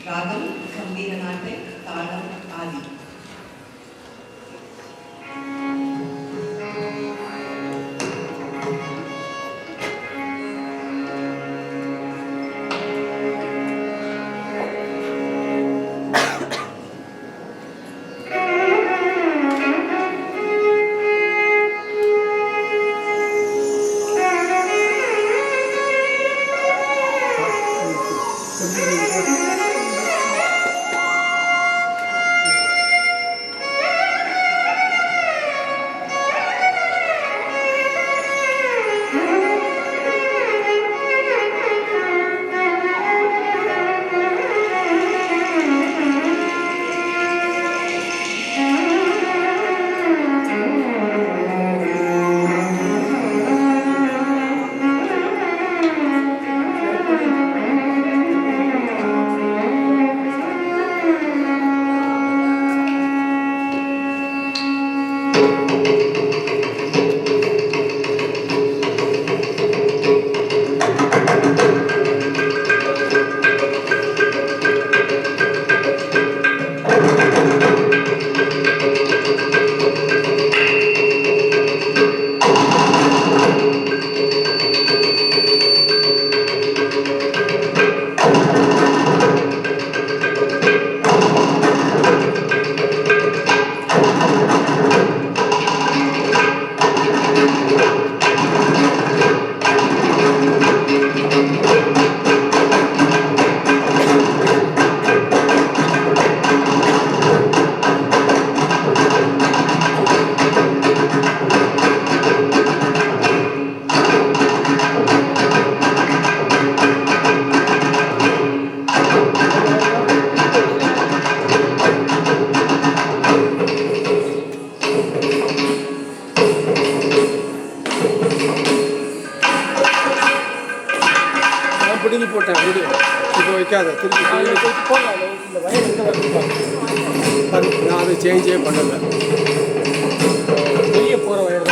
रागम, गंभीर नाट्य, तालम आदि। பிடிங்கி போட்டேன் வீடியோ இப்போ வைக்காத திருப்பி இந்த வயல் நான் அதை சேஞ்சே பண்ணலை வெளியே போகிற வயல்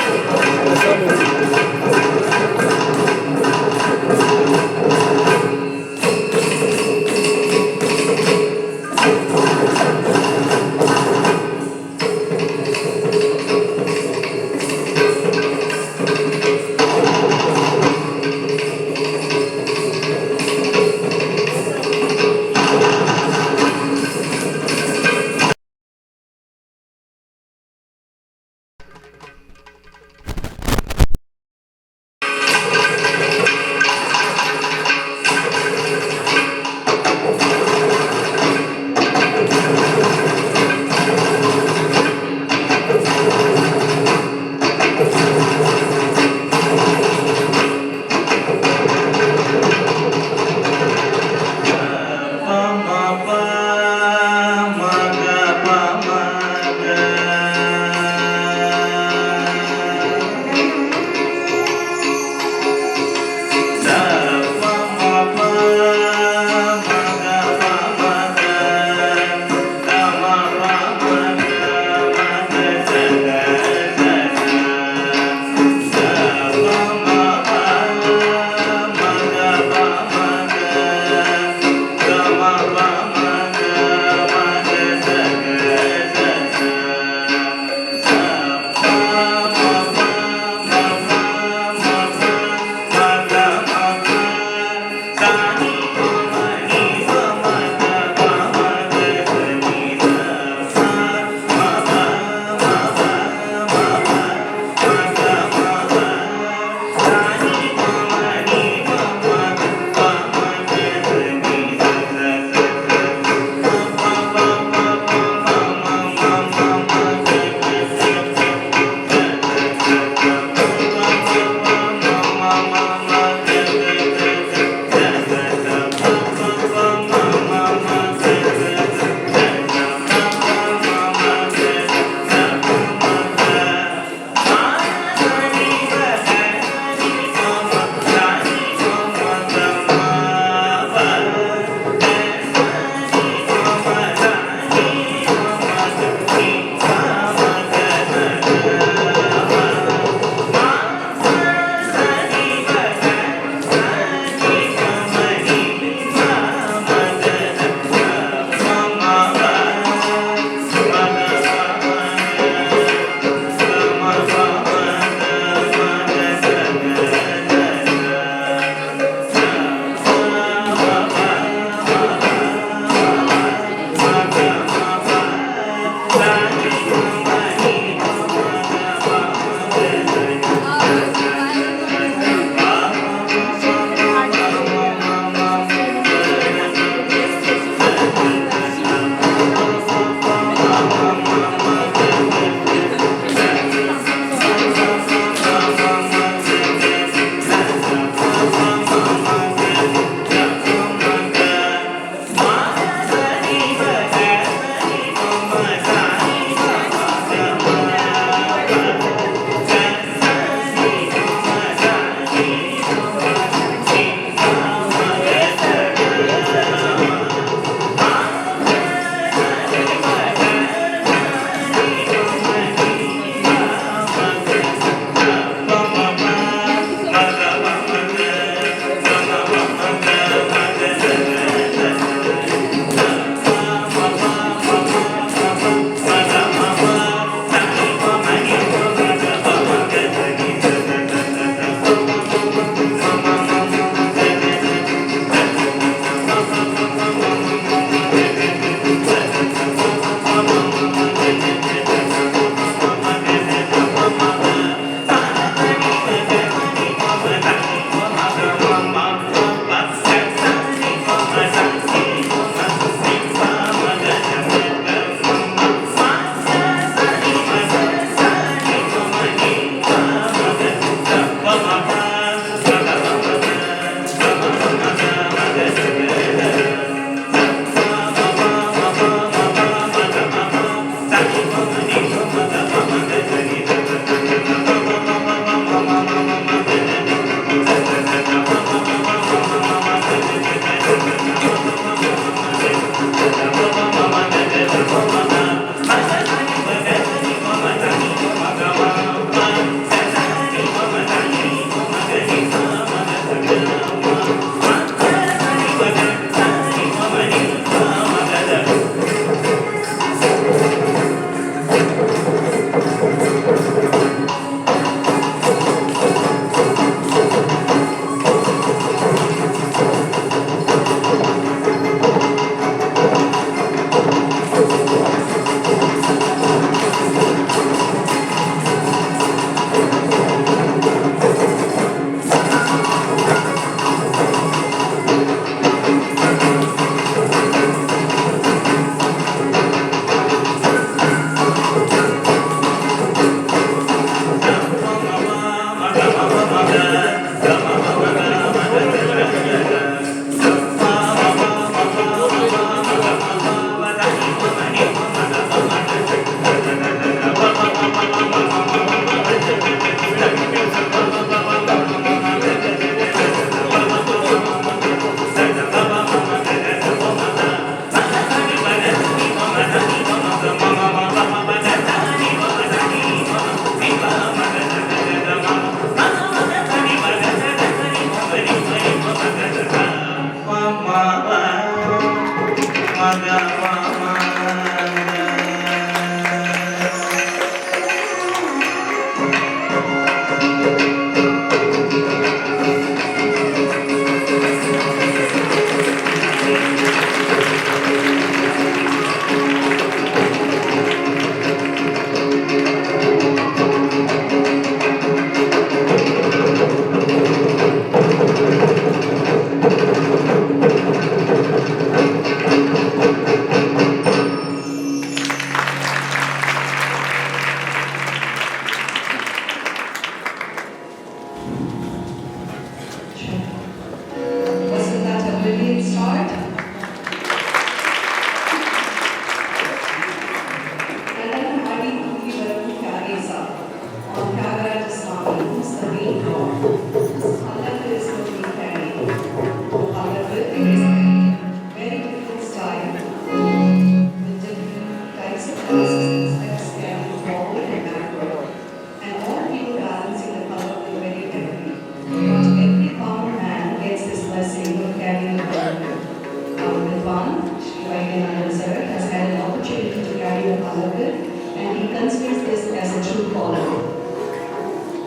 follow.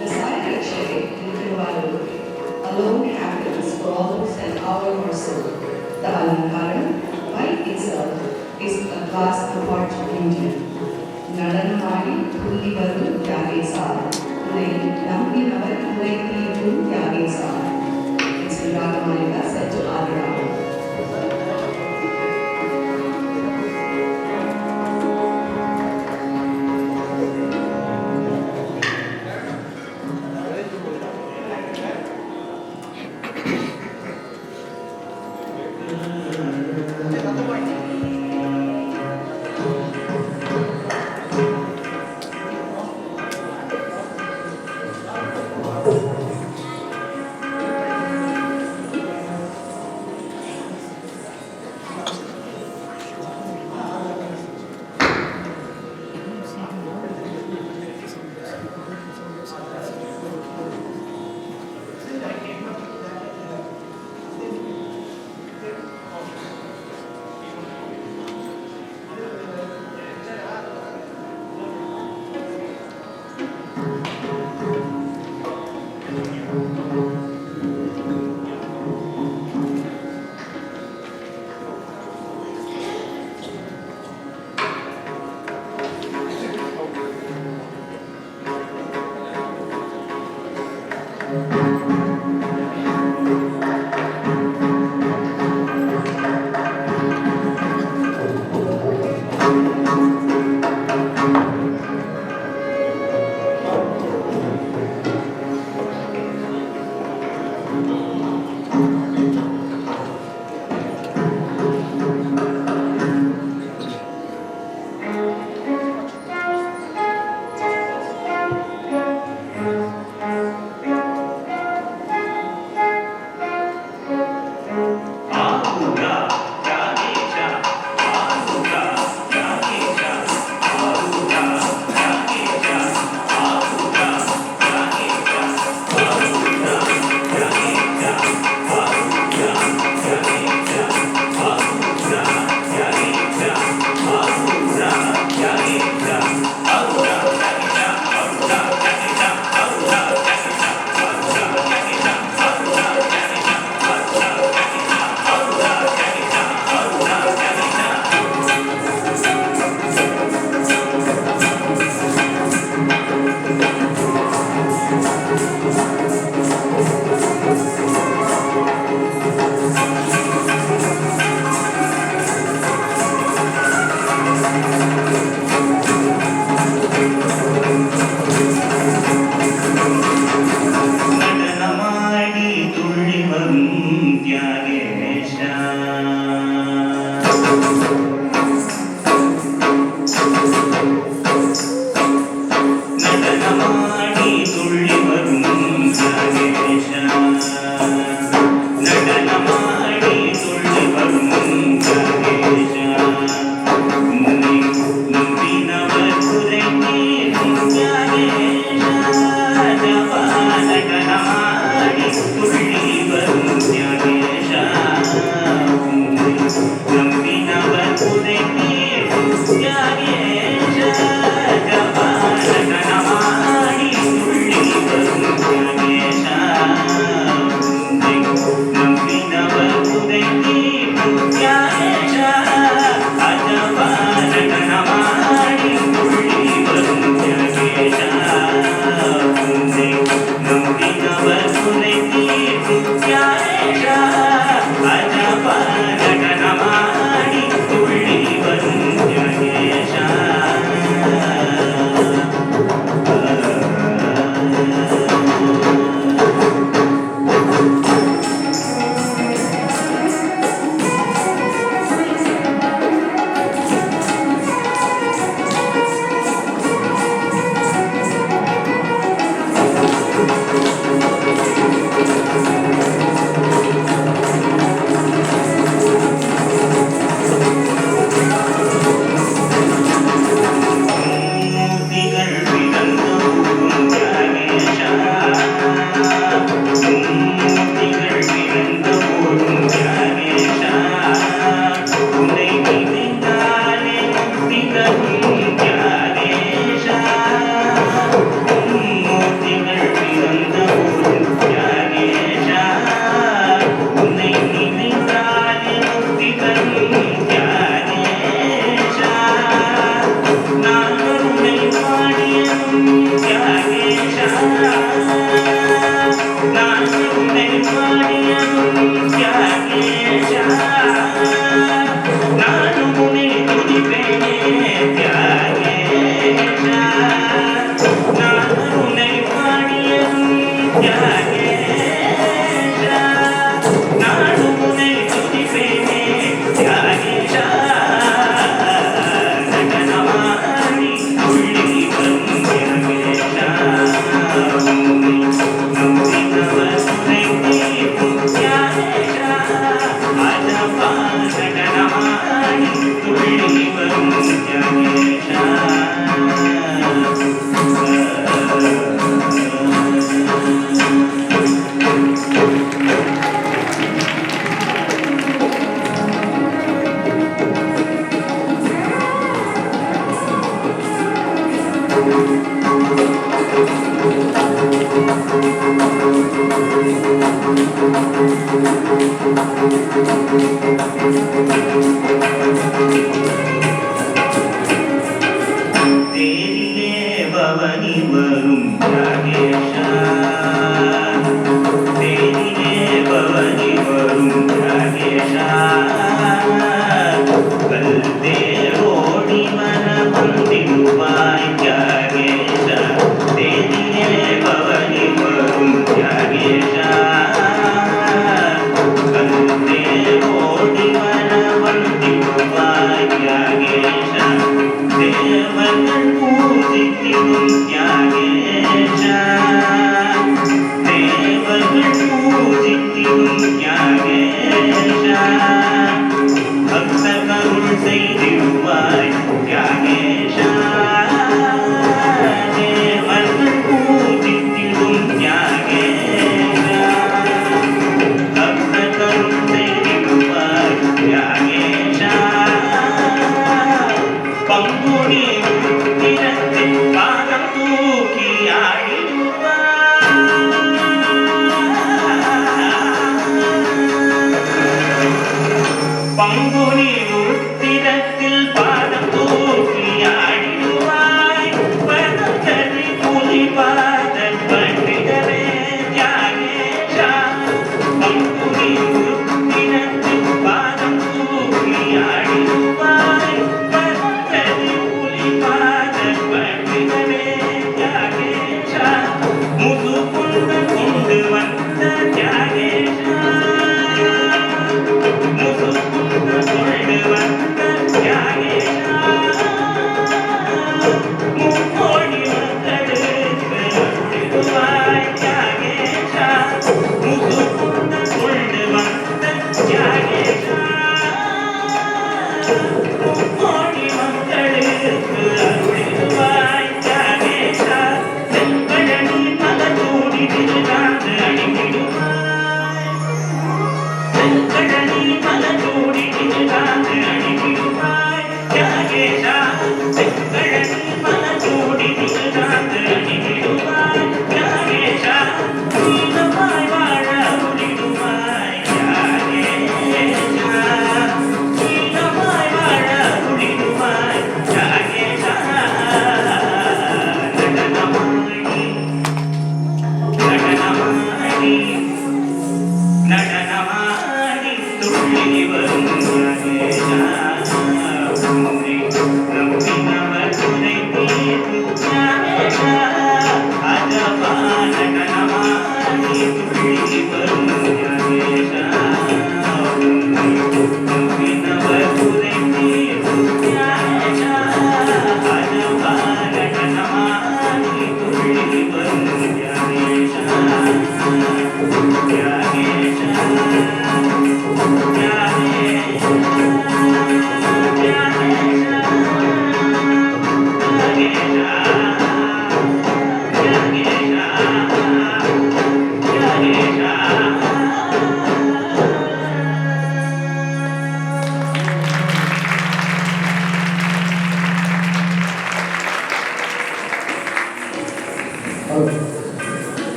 The side lecture in Tiruvalur alone happens for almost an hour or so. The Alankaram, by itself, is a class apart beauty. Nadanamadi Kullivaru Yagesa, Nampinavar Kulaithi Yagesa. It's Ragamalika set to Adira.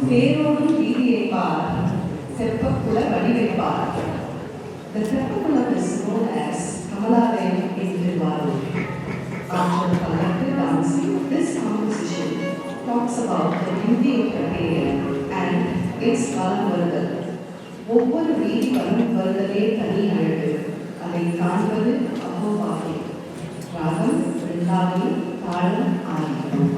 தேரோடும் வீதியை பார், தெப்பக்குள வடிவைப்பார். The Teppakulam is known as Kamalayam in Tiruvallur. After the collective dancing, this composition talks about the beauty of the Periyar and its valam varudal. ஒவ்வொரு வீதி வலம் வருதலே தனி அழகு, அதை காண்பது அகோபாகியம். ராகம் விருந்தாவளி, தாளம் ஆகியம்.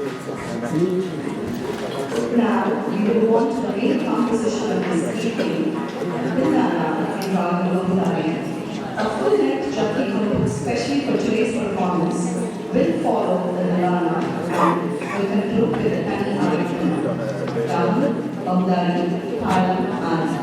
Now, we will move on to the main composition of this evening, Vindana in Raga Lopudaya. A full-length Jati group, especially for today's performance, will follow the Nirvana and will conclude with the Tani Arifin, Ram, Bamdari, Thalam, and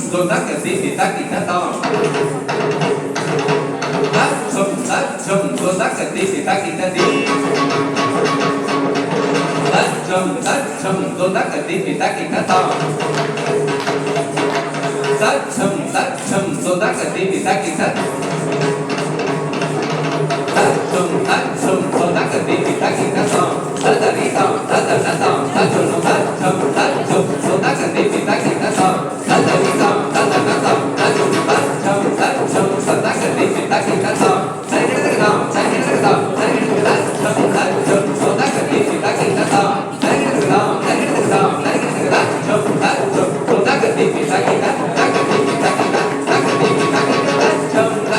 dồn tác cái tí thì tác thì ta to tác chum dồn tác cái tí thì tác thì ta tí tác chum dồn tác cái tí thì tác thì ta to tác chum dồn tác cái tí thì tác thì ta tác chum dồn tác cái tí thì tác thì ta to ta đi to ta chum dồn tác cái tí thì tác thì ta to ta đi to ta chum dồn tác cái tí thì tác thì ta to sai cái to sai cái to sai cái chum dồn tác cái tí thì tác thì ta to sai cái to sai cái to sai cái chum dồn tác cái tí thì tác thì ta tác cái tí thì tác thì ta tác cái tí thì tác thì ta chum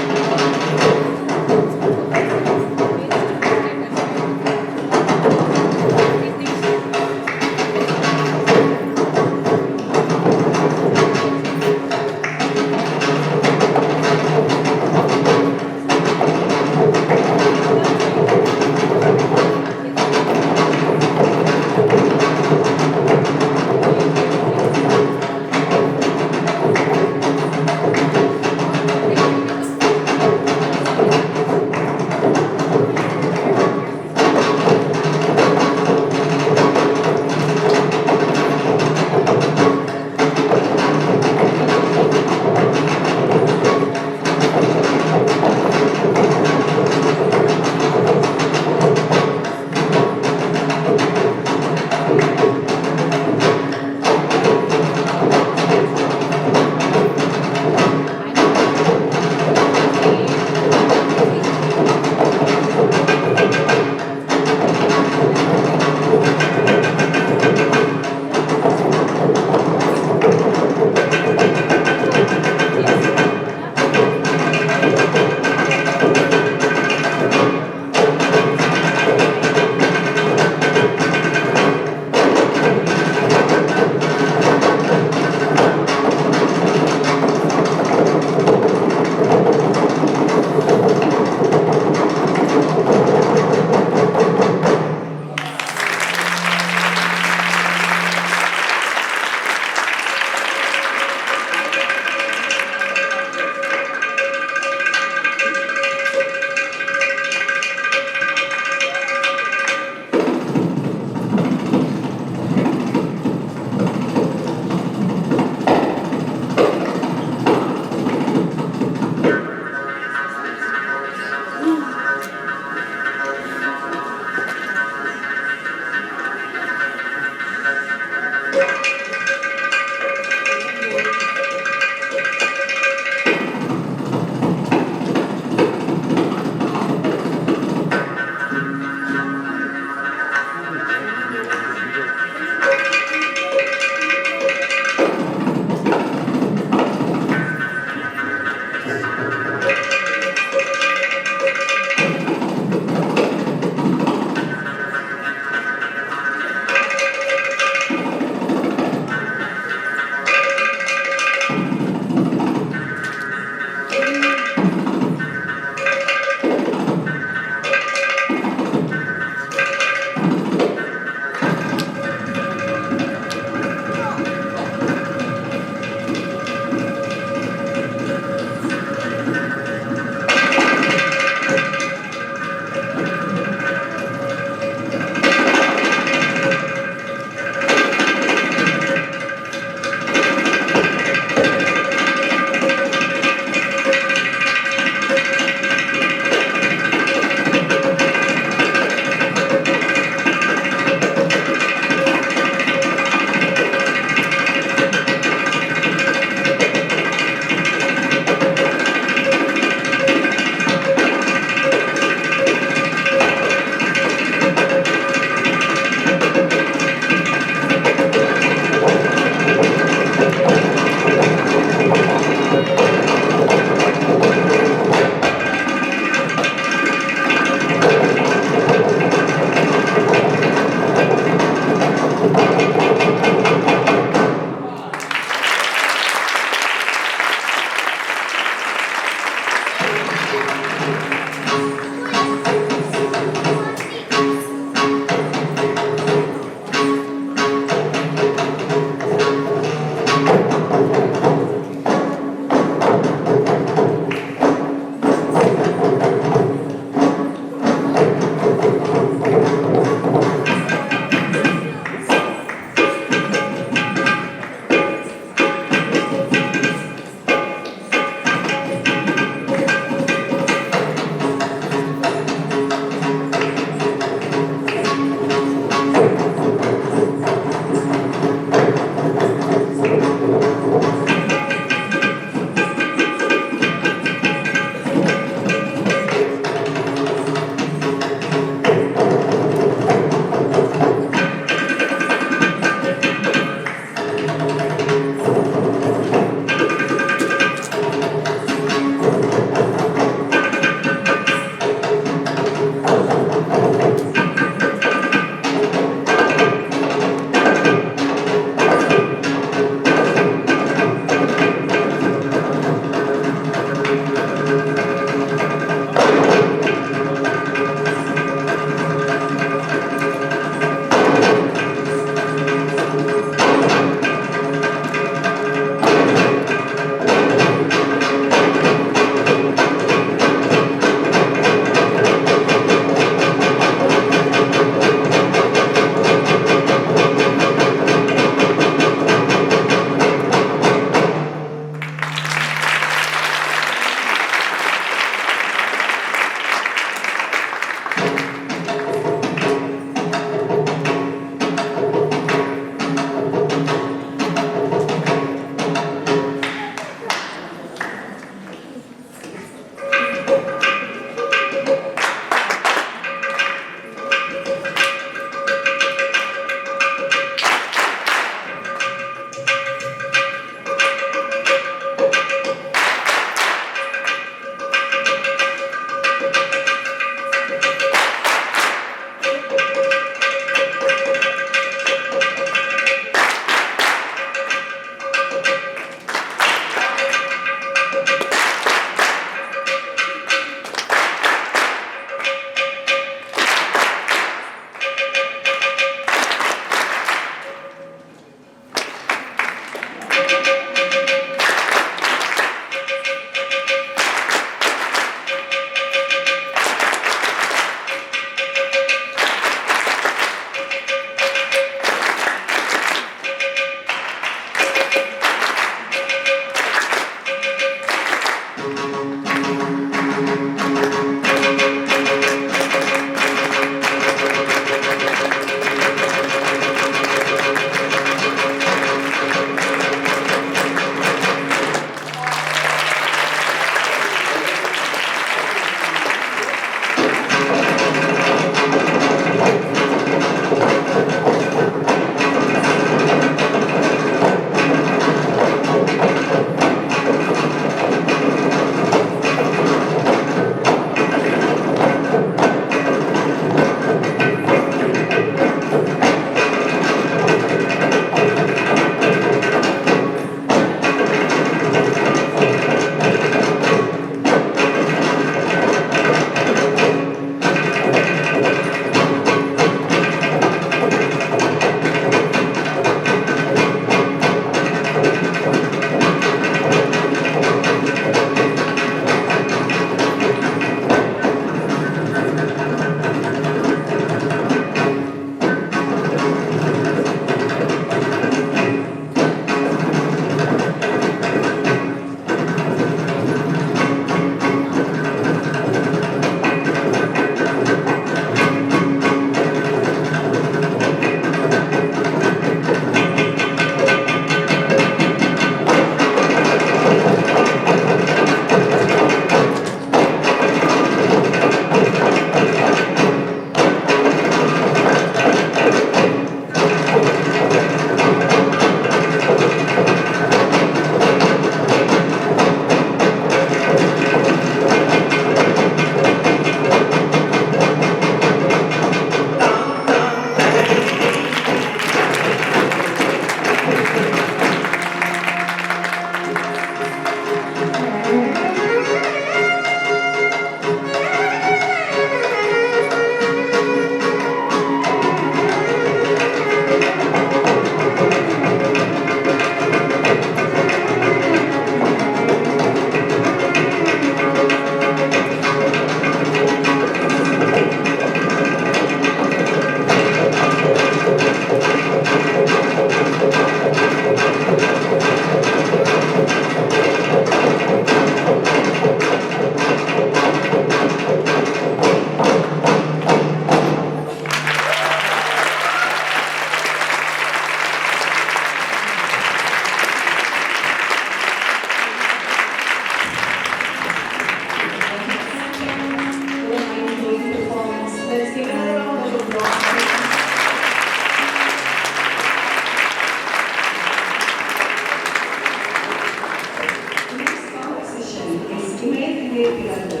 Kande Pirandu.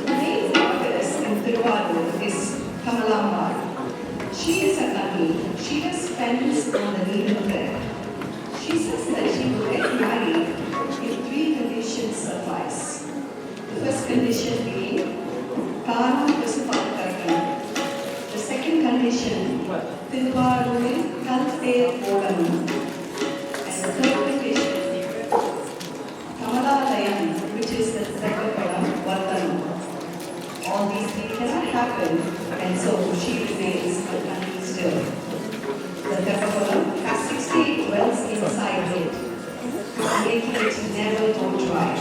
The main goddess in Tiruvalur is Kamalamba. She is a Kali. She does penance on the needle thread. She says that she will get married if three conditions suffice. The first condition being Karam Visupakkarkan. The second condition, Tiruvaluril Kalte Odam. And the third condition, Kamalalayam, which is the Sakapalam Vartanam. All these things cannot happen, and so she remains a country still. The Tekapalam has 68 wells inside it, making it never go dry.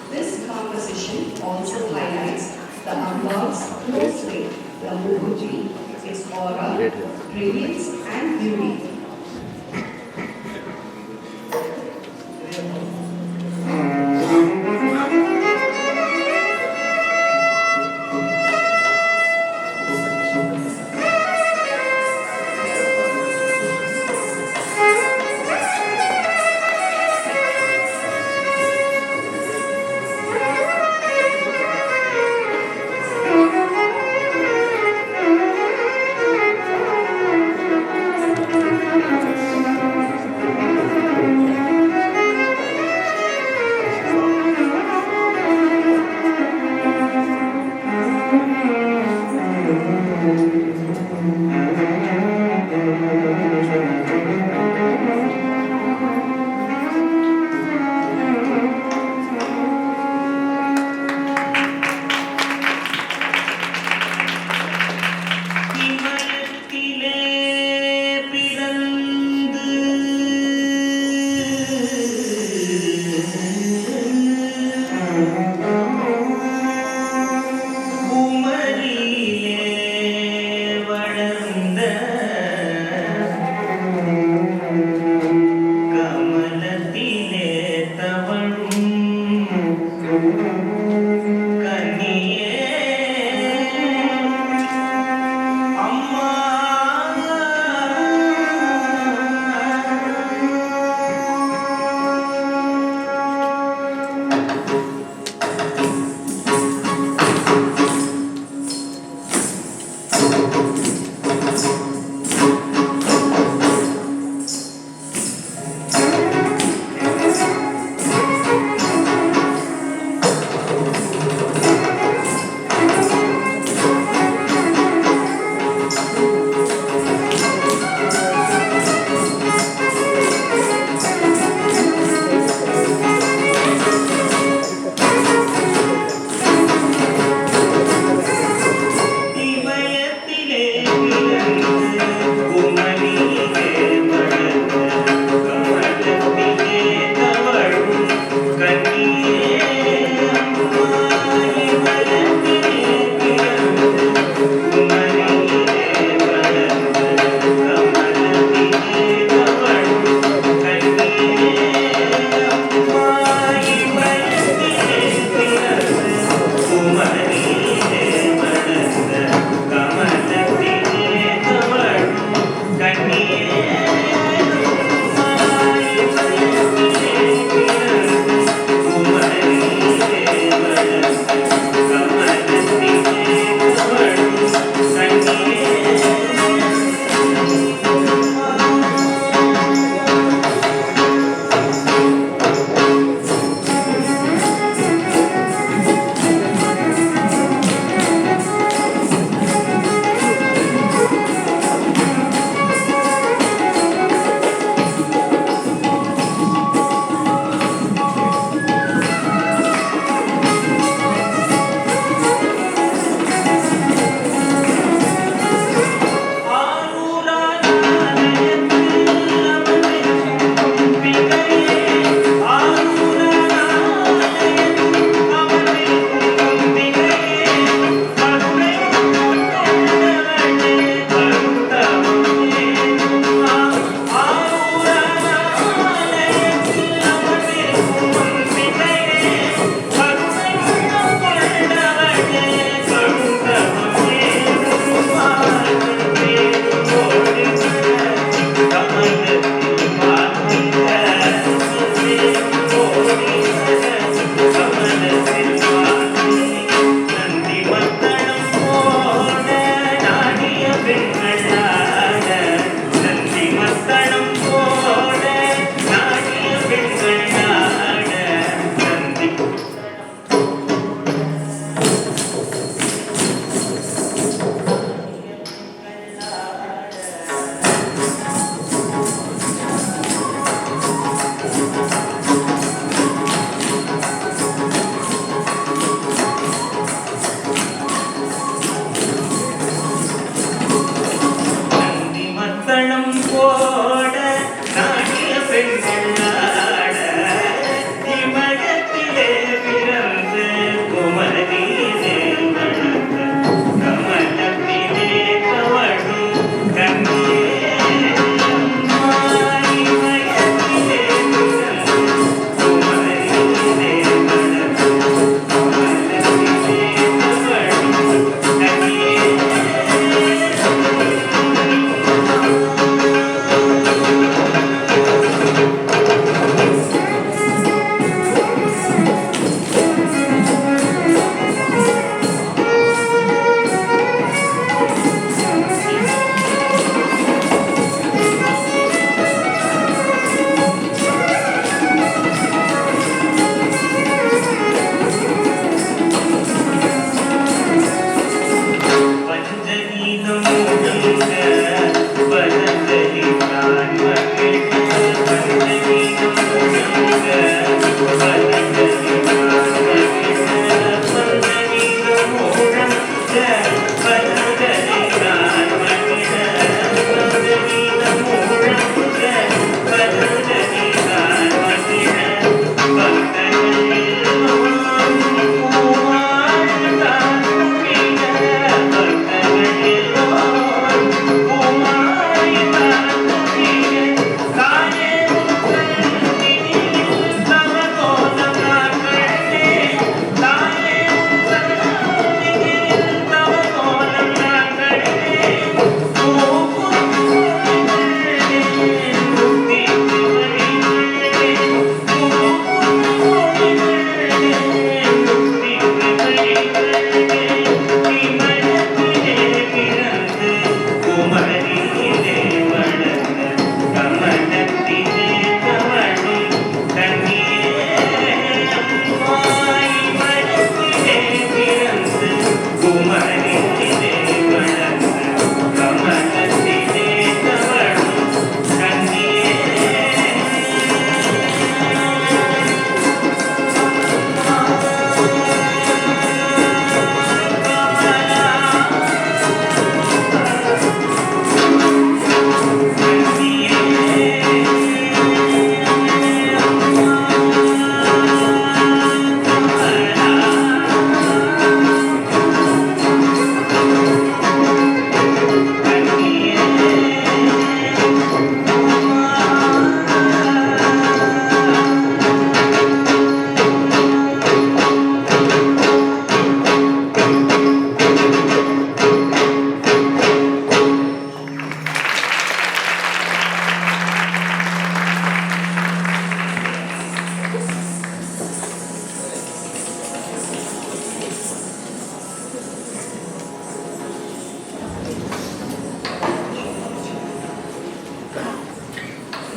This composition also highlights the Amba's closely, the Mukherjee, its aura, brilliance, and beauty.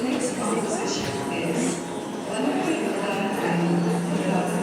Next composition is Vanakari Yoga and Yoga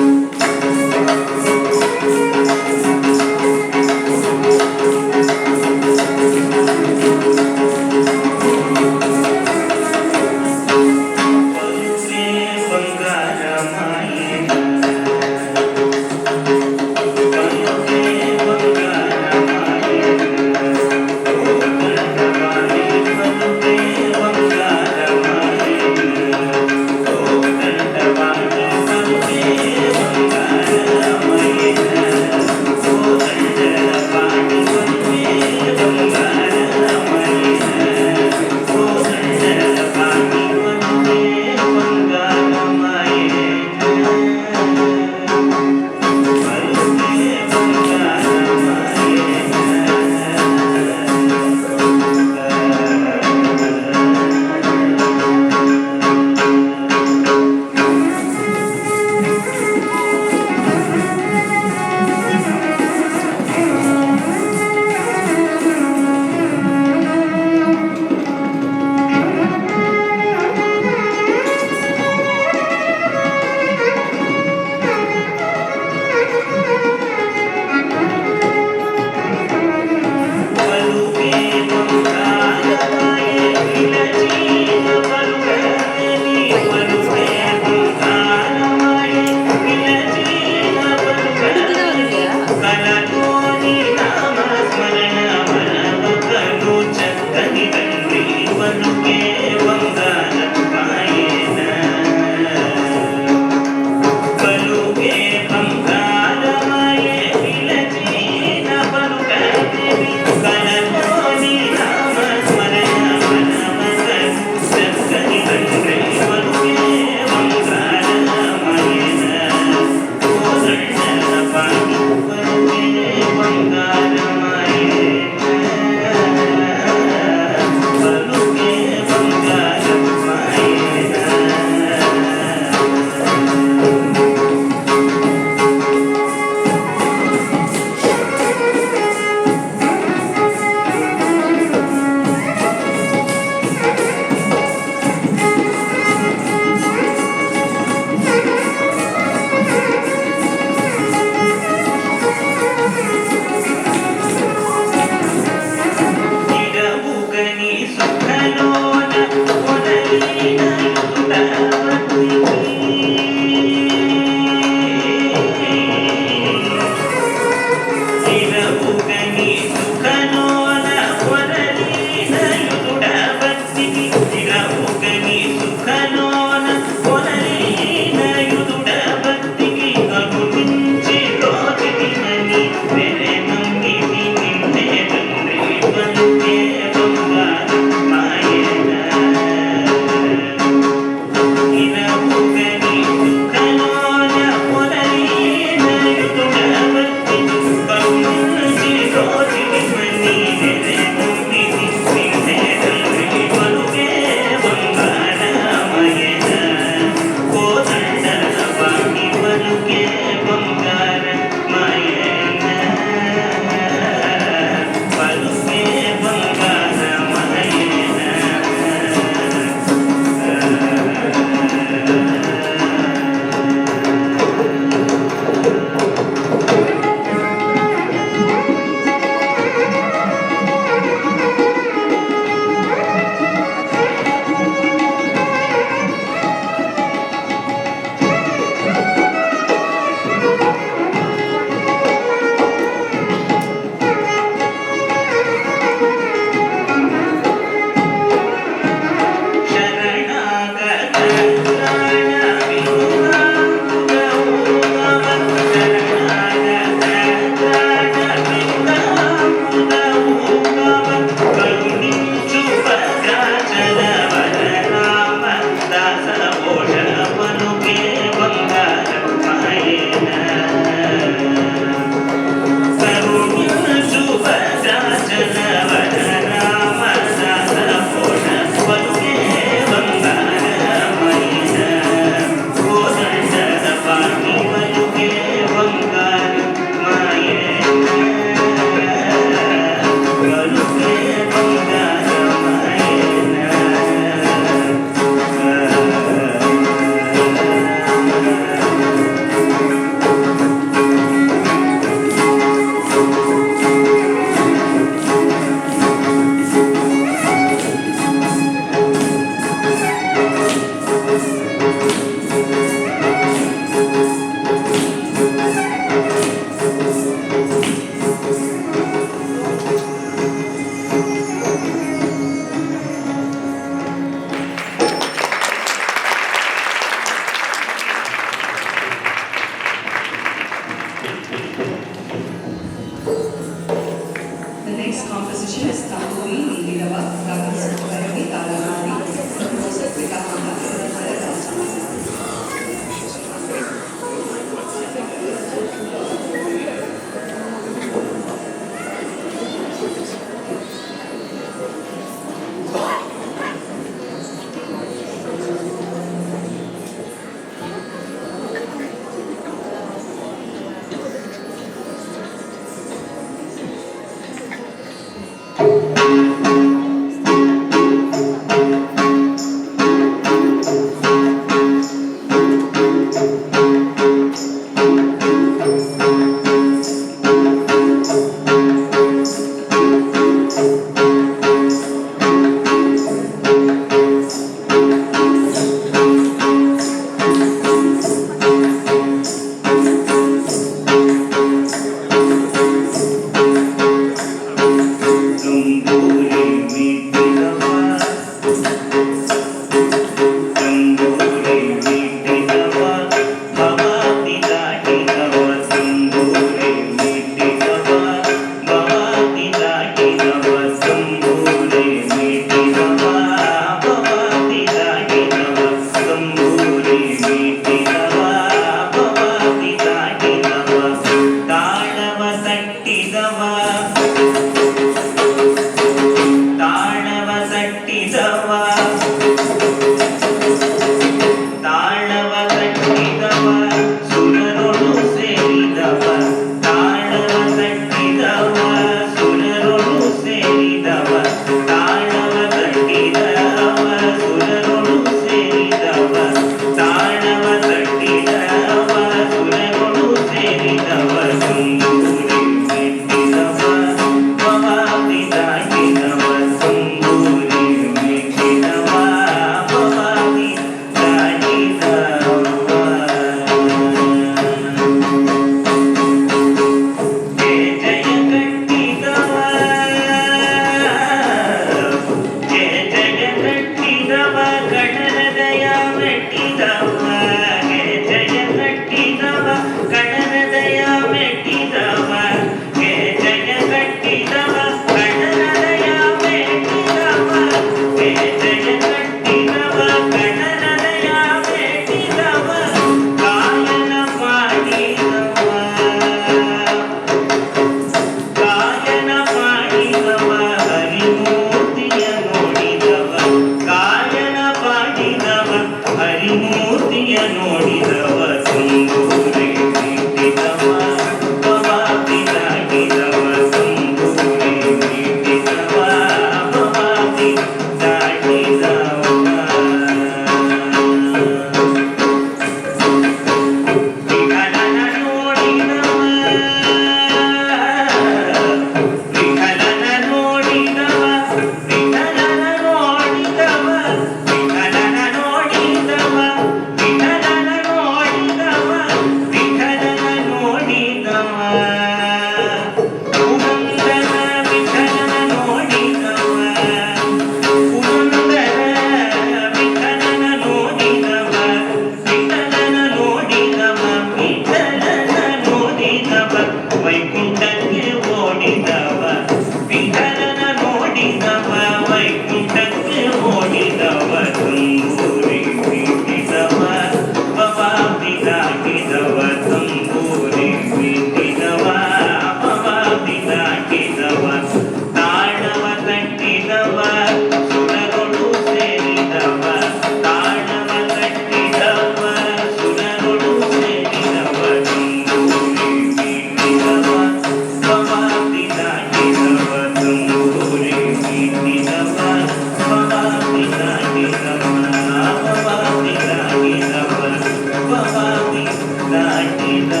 The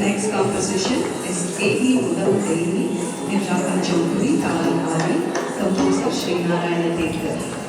next composition is Devi Udam Devi in Raga Chokri Kalanari, composed of Sri Narayana Tekar.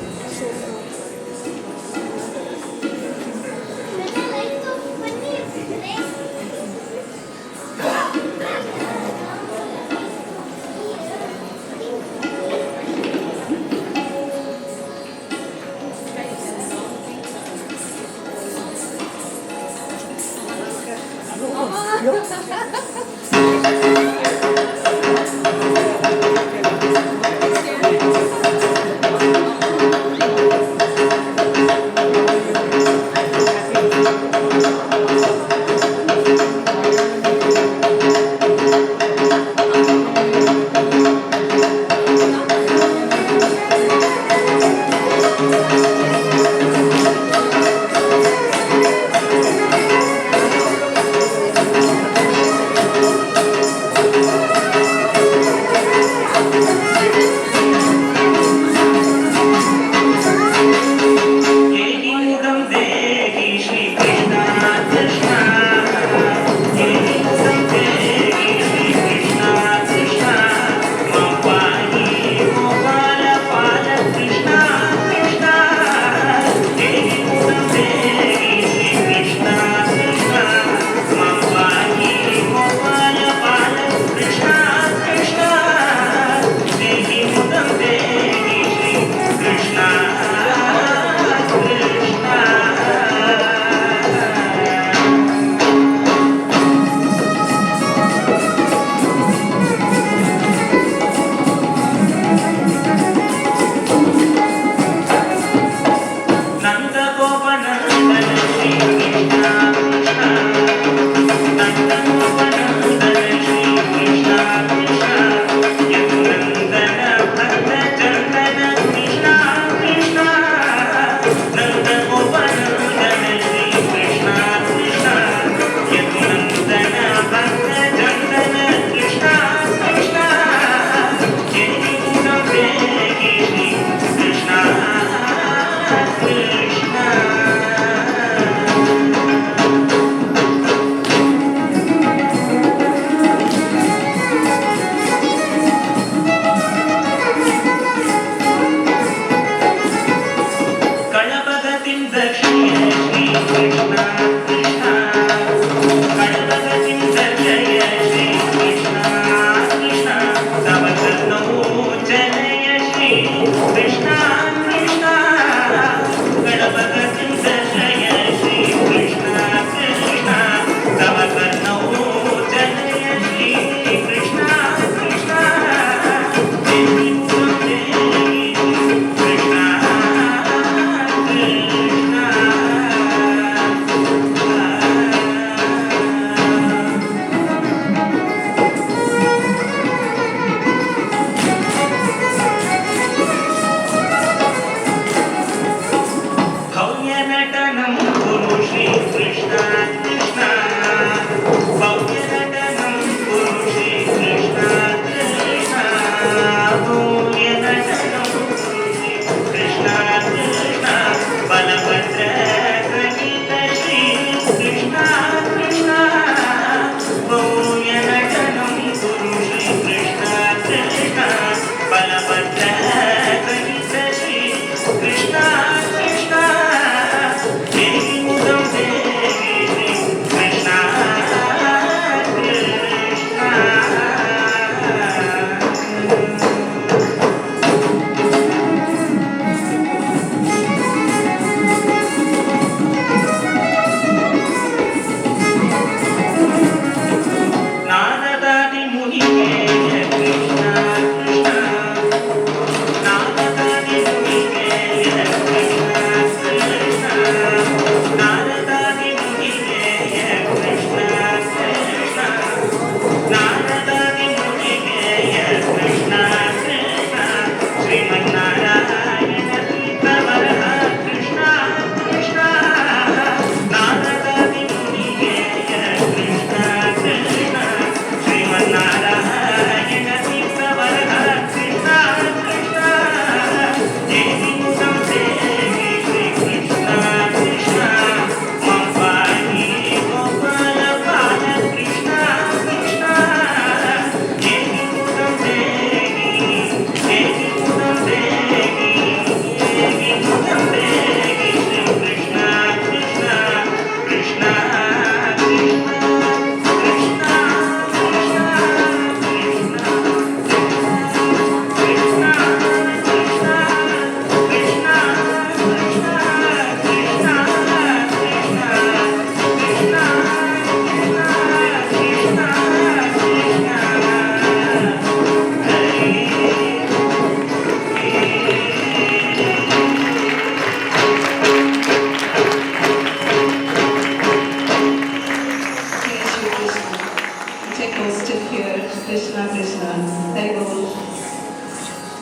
Krishna Krishna, Hari Bol.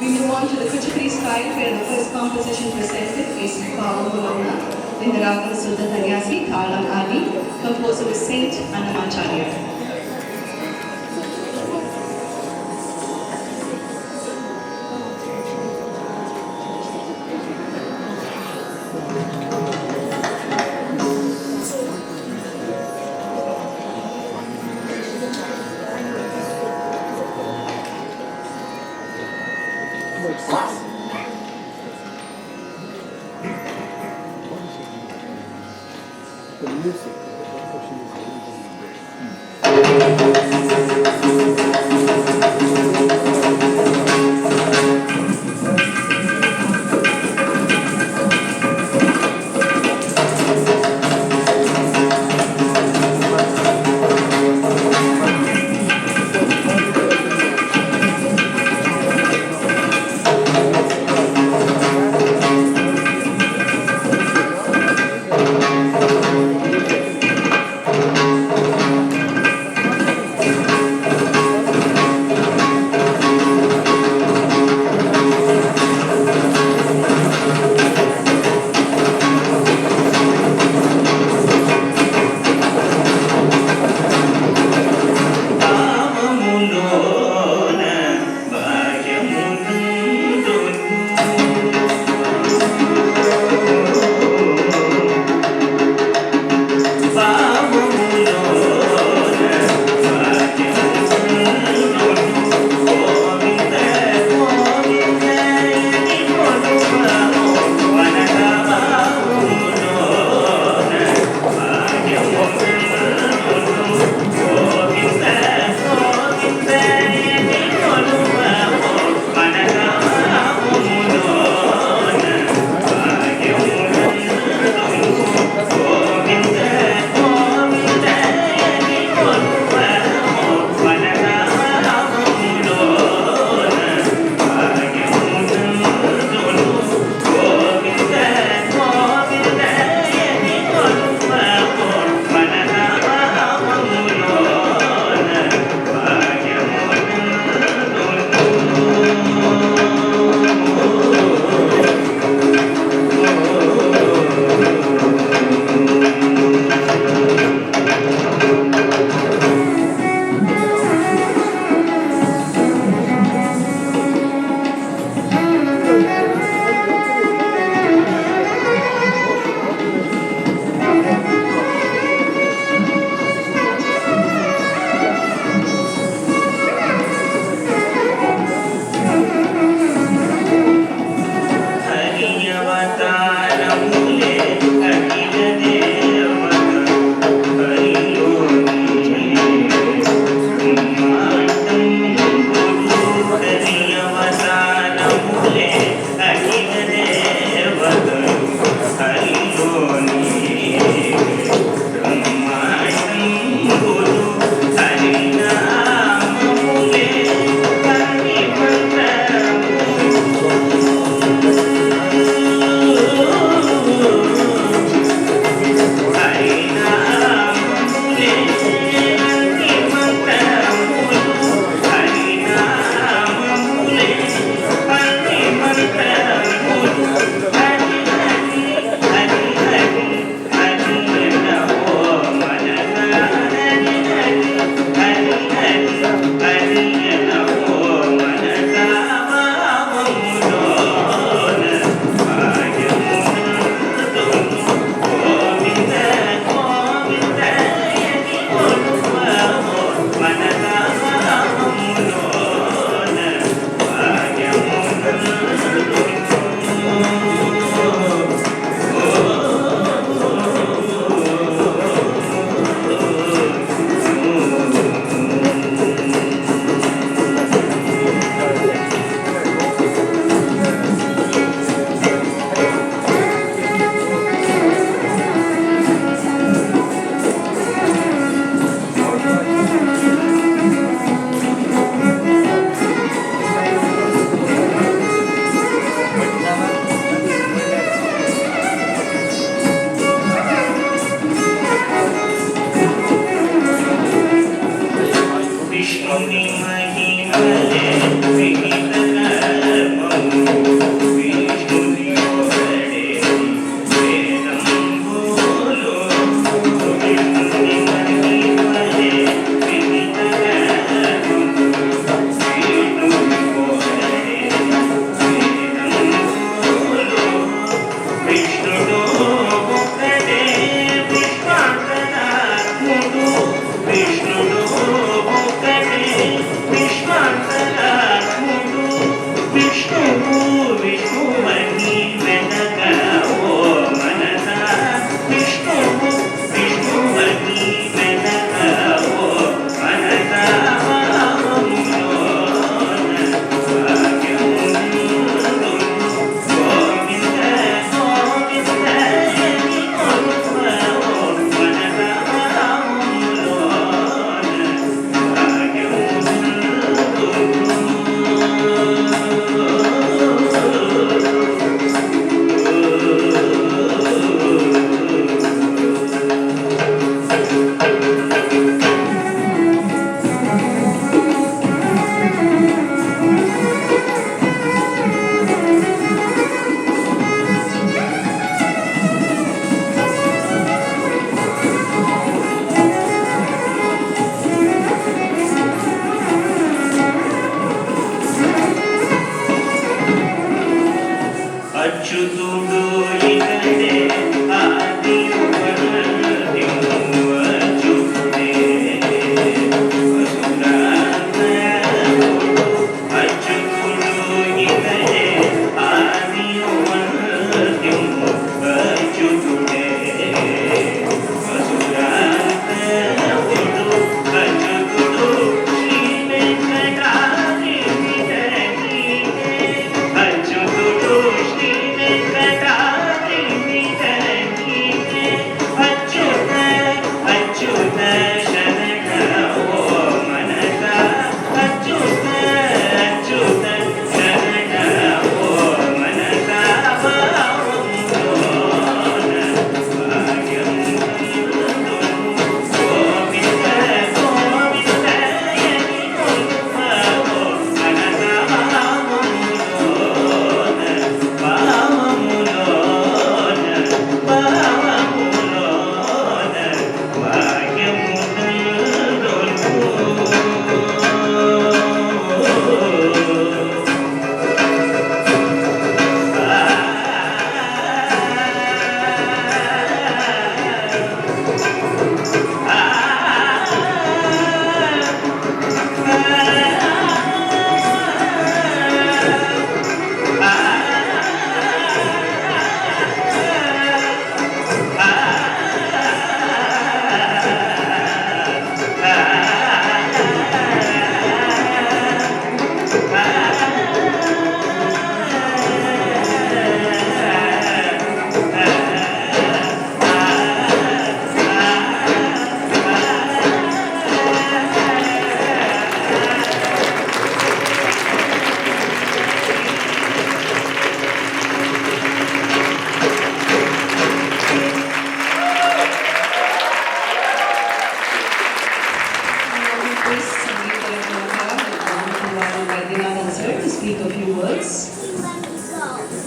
We move on to the Kuchipudi style where the first composition presented is Pavakulana in the Ragam Suddha Dhanyasi, Thalam Adi, composed by Saint Annamacharya. The music.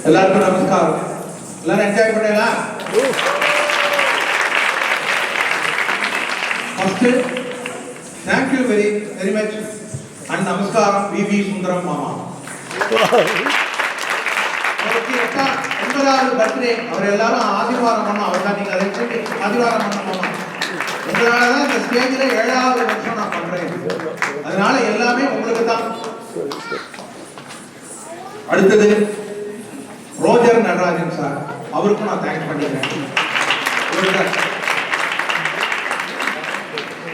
எல்லாருக்கும் நமஸ்காரம். எல்லாரும் enjoy பண்ணலாம். First thank you very much and நமஸ்காரம் விவி சுந்தரம் மாமா. அவருக்கு 80வது birthday. அவர் எல்லாரும் ஆதிவாரம் பண்ணோம். அவர் தான் நீங்க அதை சொல்லி ஆதிவாரம் பண்ண மாமா. இதனால தான் இந்த ஸ்டேஜில் 7வது வருஷம் நான் பண்றேன். அதனால எல்லாமே உங்களுக்கு தான். அடுத்தது ரோஜர் நடராஜன் சார், அவருக்கும் நான் தேங்க்ஸ் பண்ணிக்கிறேன்.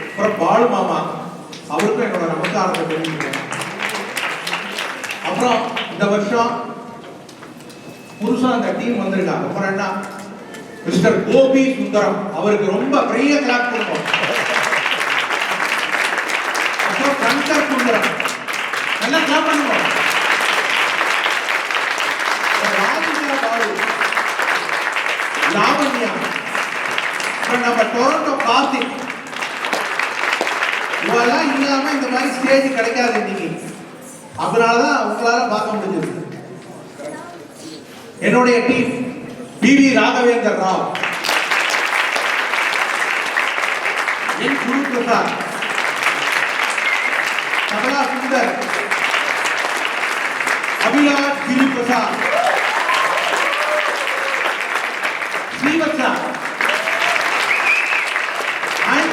அப்புறம் பாலு மாமா, அவருக்கும் என்னோட நமஸ்காரத்தை தெரிவிக்கிறேன். அப்புறம் இந்த வருஷம் புதுசா அந்த டீம் வந்திருக்காங்க. அப்புறம் என்ன, மிஸ்டர் கோபி சுந்தரம், அவருக்கு ரொம்ப பெரிய கிளாப் கொடுப்போம். அப்புறம் சங்கர் சுந்தரம், நல்லா கிளாப் பண்ணுவோம். லாவண்யா, நம்ம டொரண்டோ கார்த்திக், இவெல்லாம் இல்லாம இந்த மாதிரி ஸ்டேஜ் கிடைக்காது இன்னைக்கு. அதனாலதான் உங்களால பார்க்க முடிஞ்சது. என்னுடைய டீம் பிவி ராகவேந்தர் ராவ், என் Guru Prasad, Kamala Sundar, Abhilash Giri Prasad, Srivatsa and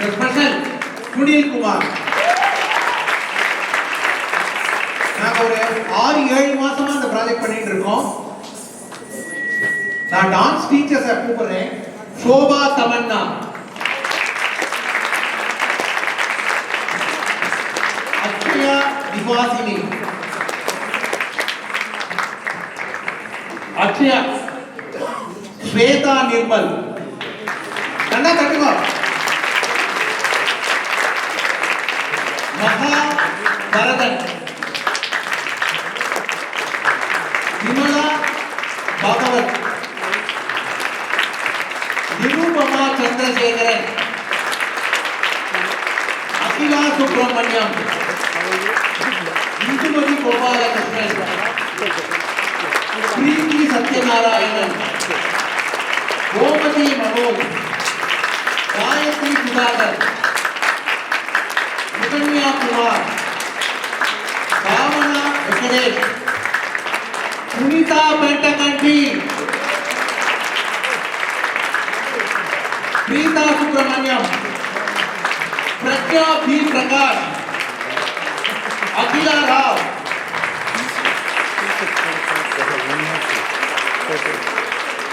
the special Sunil Kumar. நான் ஒரு 6-7 மாசமா இந்த ப்ராஜெக்ட் பண்ணிட்டு இருக்கோம். நான் டான்ஸ் டீச்சர்ஸை கூப்பிடுறேன். சோபா தமன்னா, அக்ஷயா நிவாசினி, அக்ஷயா, ஸ்வேதா நிர்மல், நல்லா கட்டுங்க. Maha Bharathan, Vimala Bhagavat, Nirupama Chandrasekaran, Akila Subramaniam, Indumathi Gopalakrishnan, Preethi Sathyanarayanan, Gomathi Manoj, Gayathri Sudhakar, Sukanya Kumar, Bhavana Venkatesh, Sunita Bentakanti, Preeta Subramaniam, Pragya B. Prakash, Akila Rao.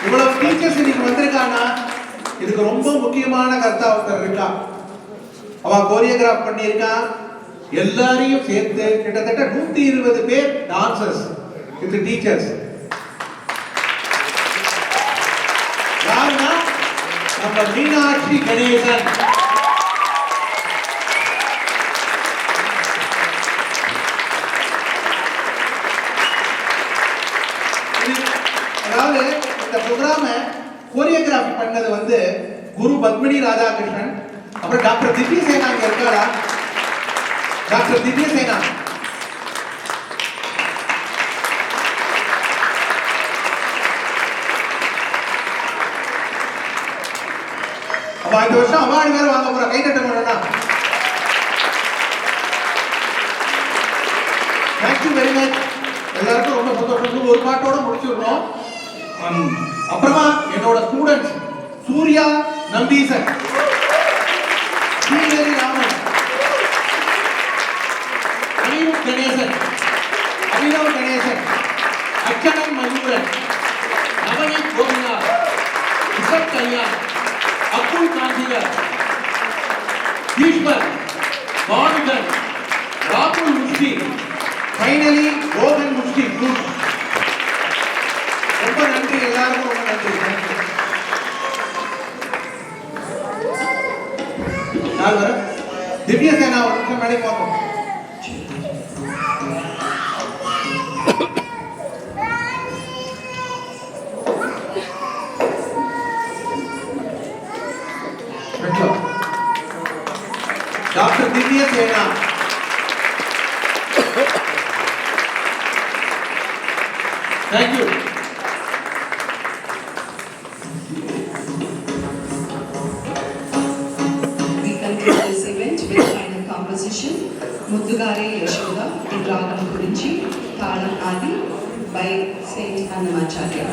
இவ்வளவு டீச்சர்ஸ் இன்னைக்கு வந்திருக்கானா இதுக்கு ரொம்ப முக்கியமான கருத்தா ஒருத்தர் இருக்கா. அவ கோரியோகிராஃப் பண்ணியிருக்கான். எல்லாரையும் சேர்த்து கிட்டத்தட்ட 120 பேர் டான்சர்ஸ் இது டீச்சர்ஸ். யாருன்னா நம்ம மீனாட்சி கணேசன். அதாவது இந்த ப்ரோக்ராம கோரியோகிராஃபி பண்ணது வந்து குரு பத்மினி ராதாகிருஷ்ணன். அப்புறம் டாக்டர் திவ்யசேனா இங்க இருக்காரா? டாக்டர் திவ்யசேனா அவ இந்த வருஷம் அவார்டு வேற வாங்க போற. கை தட்ட வேணும்னா தேங்க்யூ வெரி மச். எல்லாருக்கும் ரொம்ப சந்தோஷம். ஒரு பாட்டோட முடிச்சிடணும். அப்புறமா என்னோட ஸ்டூடெண்ட்ஸ் சூர்யா நம்பீசன், ஸ்ரீஹரி ராமன், அபினவ் கணேசன், அச்சனன் மயூரன், நவனீத் கோபிநாத், ரிஷப் கல்யாண், அப்துல் காந்திகர், ஈஸ்வர், பானுகன், ராகுல் முஷ்டி, ஃபைனலி ரோஹன் முஷ்டி. ரொம்ப நன்றி எல்லாருக்கும், ரொம்ப நன்றி. யார் வர? திவ்யசேனா ஒரு நிமிஷம் மேலே பார்ப்போம். Doctor திவ்யசேனா. Thank you. We conclude this event with final composition Muddugare Yashoda in Ragam Kurinchi, Thalam Adi by Saint Annamacharya.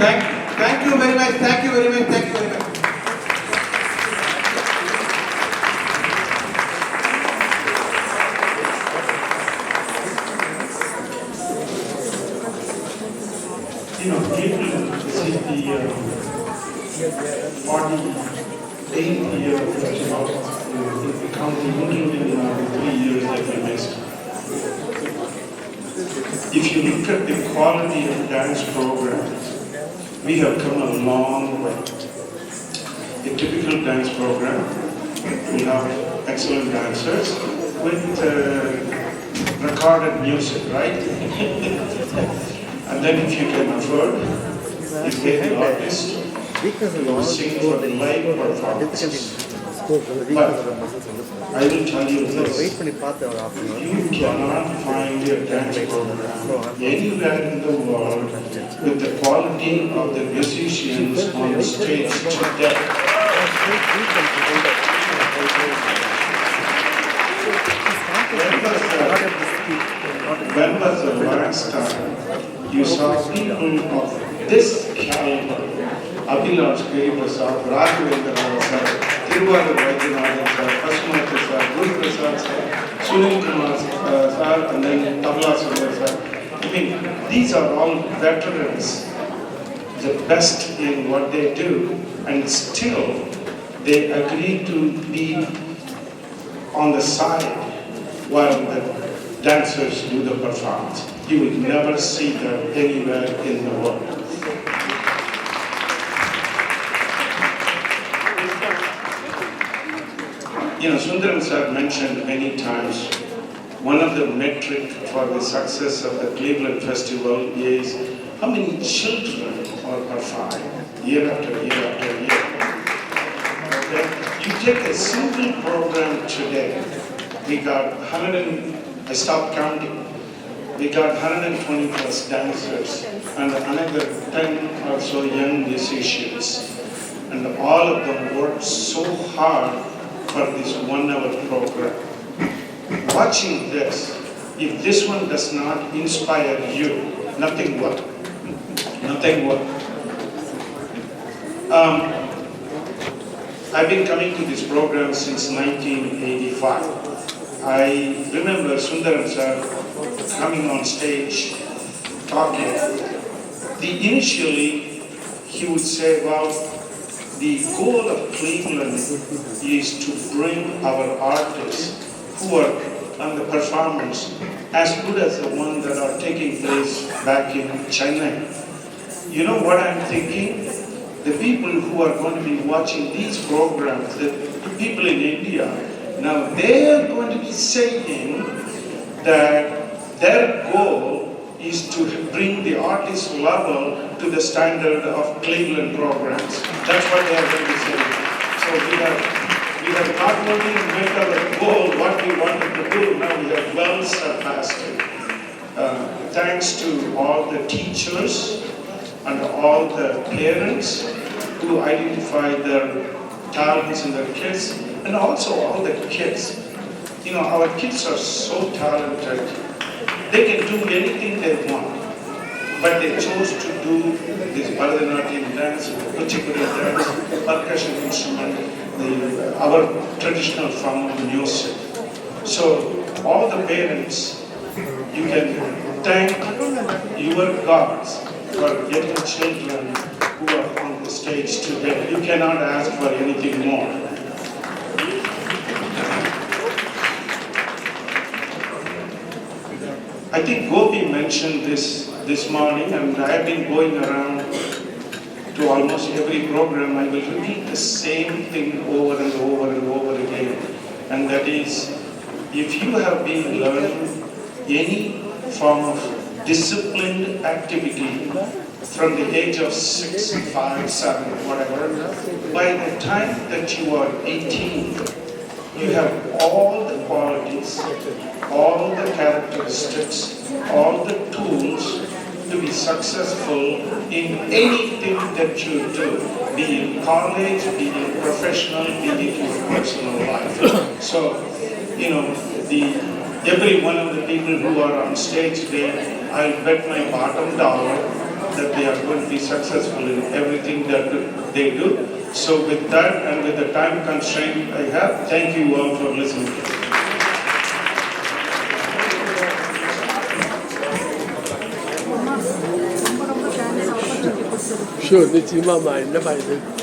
Thank you very much. Thank you very much. Thank you very much. You know, April is the 48th year of festival in the county, including the 3 years that we missed. If you look at the quality of dance programs, we have come a long way. A typical dance program, we have excellent dancers with recorded music, right? And then if you can afford, you pay the artist to sing for the live performances. But I will tell you this, you cannot find a dance program anywhere in the world with the quality of the musicians on the stage today. When was the last time you saw people of this caliber? Abhilash Giri Prasad, Raghavendra sir, Thiruvaru Vaidyanathan sir, Pasumati sir, Guru Prasad sir, Sunil Kumar sir, and then Tabla Sundar sir. I mean, these are all veterans, the best in what they do, and still they agree to be on the side while the dancers do the performance. You will never see that anywhere in the world. You know, Sundaram sir mentioned many times, one of the metrics for the success of the Cleveland Festival is how many children are performing year after year after year. Okay? You take a simple program today, we got I stopped counting. We got 120 plus dancers and another 10 or so young musicians. And all of them worked so hard for this 1 hour program. Watching this, if this one does not inspire you, nothing will. Nothing will. I've been coming to this program since 1985. I remember Sundaram sir coming on stage, talking. Initially, he would say, well, the goal of Cleveland is to bring our artists who are on the performance as good as the ones that are taking place back in Chennai. You know what I'm thinking? The people who are going to be watching these programs, the people in India, now they are going to be saying that their goal is to bring the artist level to the standard of Cleveland programs. That's what they are going to say. So we have not only met our goal, what we wanted to do, now we have well surpassed it. Thanks to all the teachers and all the parents who identified their talents in their kids, and also all the kids. You know, our kids are so talented. They can do anything they want, but they chose to do this Bharatanatyam dance, Kuchipudi dance, percussion instrument, our traditional form of music. So all the parents, you can thank your gods for getting children who are on the stage today. You cannot ask for anything more. I think Gopi mentioned this morning, and I have been going around to almost every program. I will repeat the same thing over and over and over again. And that is, if you have been learning any form of disciplined activity from the age of 6, 5, 7, whatever, by the time that you are 18, you have all the qualities, all the characteristics, all the tools to be successful in anything that you do, be it college, be it professional, be it your personal life. So, you know, every one of the people who are on stage today, I'll bet my bottom dollar that they are going to be successful in everything that they do. So with that and with the time constraint I have, thank you all for listening. Sure, 你起码买200人。